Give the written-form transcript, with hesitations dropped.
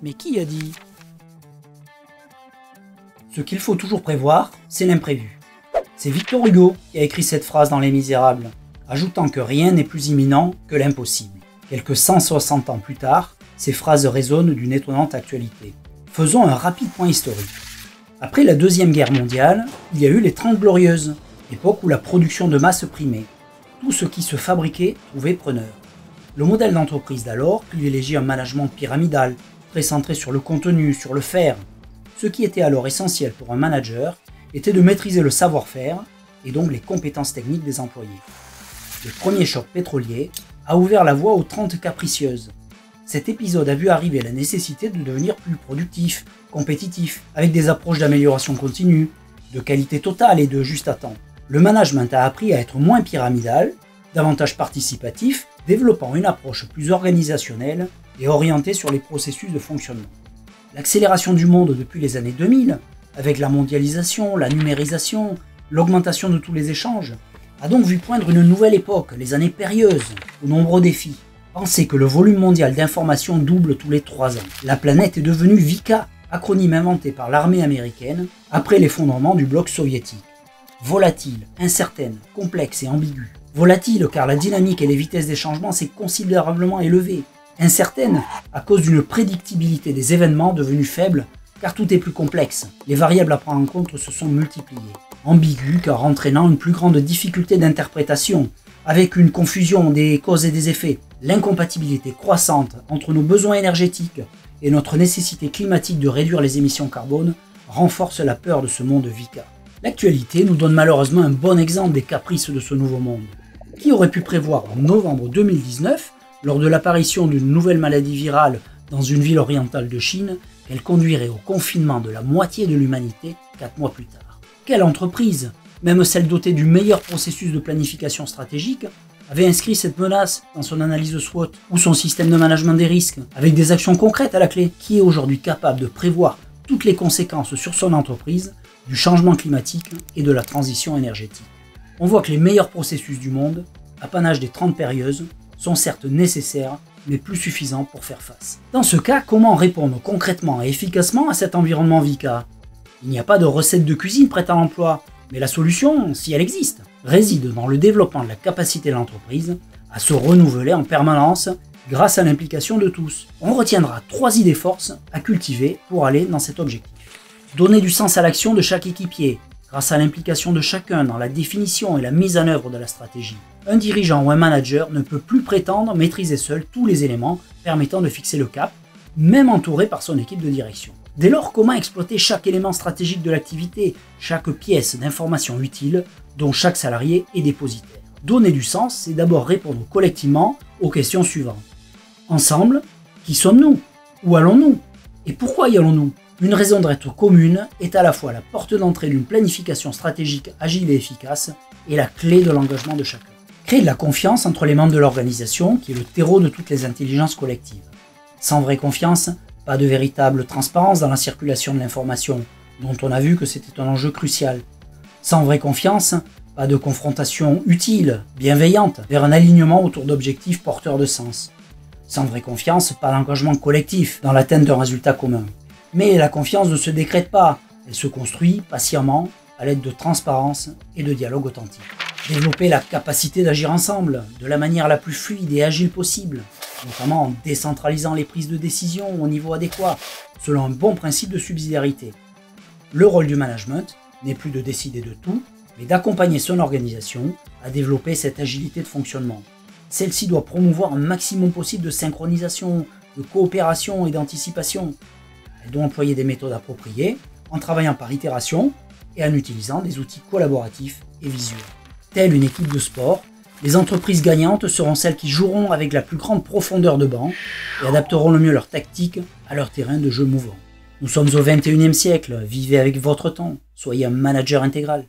Mais qui a dit? Ce qu'il faut toujours prévoir, c'est l'imprévu. C'est Victor Hugo qui a écrit cette phrase dans Les Misérables, ajoutant que rien n'est plus imminent que l'impossible. Quelques 160 ans plus tard, ces phrases résonnent d'une étonnante actualité. Faisons un rapide point historique. Après la Deuxième Guerre mondiale, il y a eu les 30 Glorieuses, époque où la production de masse primait. Tout ce qui se fabriquait trouvait preneur. Le modèle d'entreprise d'alors privilégiait un management pyramidal, très centré sur le contenu, sur le faire. Ce qui était alors essentiel pour un manager était de maîtriser le savoir-faire et donc les compétences techniques des employés. Le premier choc pétrolier a ouvert la voie aux 30 capricieuses. Cet épisode a vu arriver la nécessité de devenir plus productif, compétitif, avec des approches d'amélioration continue, de qualité totale et de juste à temps. Le management a appris à être moins pyramidal, davantage participatif, développant une approche plus organisationnelle et orientée sur les processus de fonctionnement. L'accélération du monde depuis les années 2000, avec la mondialisation, la numérisation, l'augmentation de tous les échanges, a donc vu poindre une nouvelle époque, les années périlleuses, aux nombreux défis. Pensez que le volume mondial d'informations double tous les 3 ans. La planète est devenue VICA, acronyme inventé par l'armée américaine après l'effondrement du bloc soviétique. Volatile, incertaine, complexe et ambiguë. Volatile car la dynamique et les vitesses des changements s'est considérablement élevée. Incertaine à cause d'une prédictibilité des événements devenus faibles car tout est plus complexe. Les variables à prendre en compte se sont multipliées. Ambiguë car entraînant une plus grande difficulté d'interprétation, avec une confusion des causes et des effets. L'incompatibilité croissante entre nos besoins énergétiques et notre nécessité climatique de réduire les émissions carbone renforce la peur de ce monde VICA. L'actualité nous donne malheureusement un bon exemple des caprices de ce nouveau monde. Qui aurait pu prévoir en novembre 2019, lors de l'apparition d'une nouvelle maladie virale dans une ville orientale de Chine, qu'elle conduirait au confinement de la moitié de l'humanité 4 mois plus tard? Quelle entreprise, même celle dotée du meilleur processus de planification stratégique, avait inscrit cette menace dans son analyse SWOT ou son système de management des risques, avec des actions concrètes à la clé? Qui est aujourd'hui capable de prévoir toutes les conséquences sur son entreprise du changement climatique et de la transition énergétique? On voit que les meilleurs processus du monde, apanage des 30 périlleuses, sont certes nécessaires, mais plus suffisants pour faire face. Dans ce cas, comment répondre concrètement et efficacement à cet environnement VICA? Il n'y a pas de recette de cuisine prête à l'emploi, mais la solution, si elle existe, réside dans le développement de la capacité de l'entreprise à se renouveler en permanence grâce à l'implication de tous. On retiendra 3 idées forces à cultiver pour aller dans cet objectif. Donner du sens à l'action de chaque équipier, grâce à l'implication de chacun dans la définition et la mise en œuvre de la stratégie. Un dirigeant ou un manager ne peut plus prétendre maîtriser seul tous les éléments permettant de fixer le cap, même entouré par son équipe de direction. Dès lors, comment exploiter chaque élément stratégique de l'activité, chaque pièce d'information utile dont chaque salarié est dépositaire? Donner du sens, c'est d'abord répondre collectivement aux questions suivantes. Ensemble, qui sommes-nous? Où allons-nous? Et pourquoi y allons-nous? Une raison d'être commune est à la fois la porte d'entrée d'une planification stratégique agile et efficace et la clé de l'engagement de chacun. Créer de la confiance entre les membres de l'organisation, qui est le terreau de toutes les intelligences collectives. Sans vraie confiance, pas de véritable transparence dans la circulation de l'information, dont on a vu que c'était un enjeu crucial. Sans vraie confiance, pas de confrontation utile, bienveillante, vers un alignement autour d'objectifs porteurs de sens. Sans vraie confiance, pas d'engagement collectif dans l'atteinte d'un résultat commun. Mais la confiance ne se décrète pas, elle se construit patiemment à l'aide de transparence et de dialogue authentique. Développer la capacité d'agir ensemble, de la manière la plus fluide et agile possible, notamment en décentralisant les prises de décision au niveau adéquat, selon un bon principe de subsidiarité. Le rôle du management n'est plus de décider de tout, mais d'accompagner son organisation à développer cette agilité de fonctionnement. Celle-ci doit promouvoir un maximum possible de synchronisation, de coopération et d'anticipation. Elle doit employer des méthodes appropriées, en travaillant par itération et en utilisant des outils collaboratifs et visuels. Telle une équipe de sport, les entreprises gagnantes seront celles qui joueront avec la plus grande profondeur de banc et adapteront le mieux leur tactique à leur terrain de jeu mouvant. Nous sommes au XXIe siècle, vivez avec votre temps, soyez un manager intégral.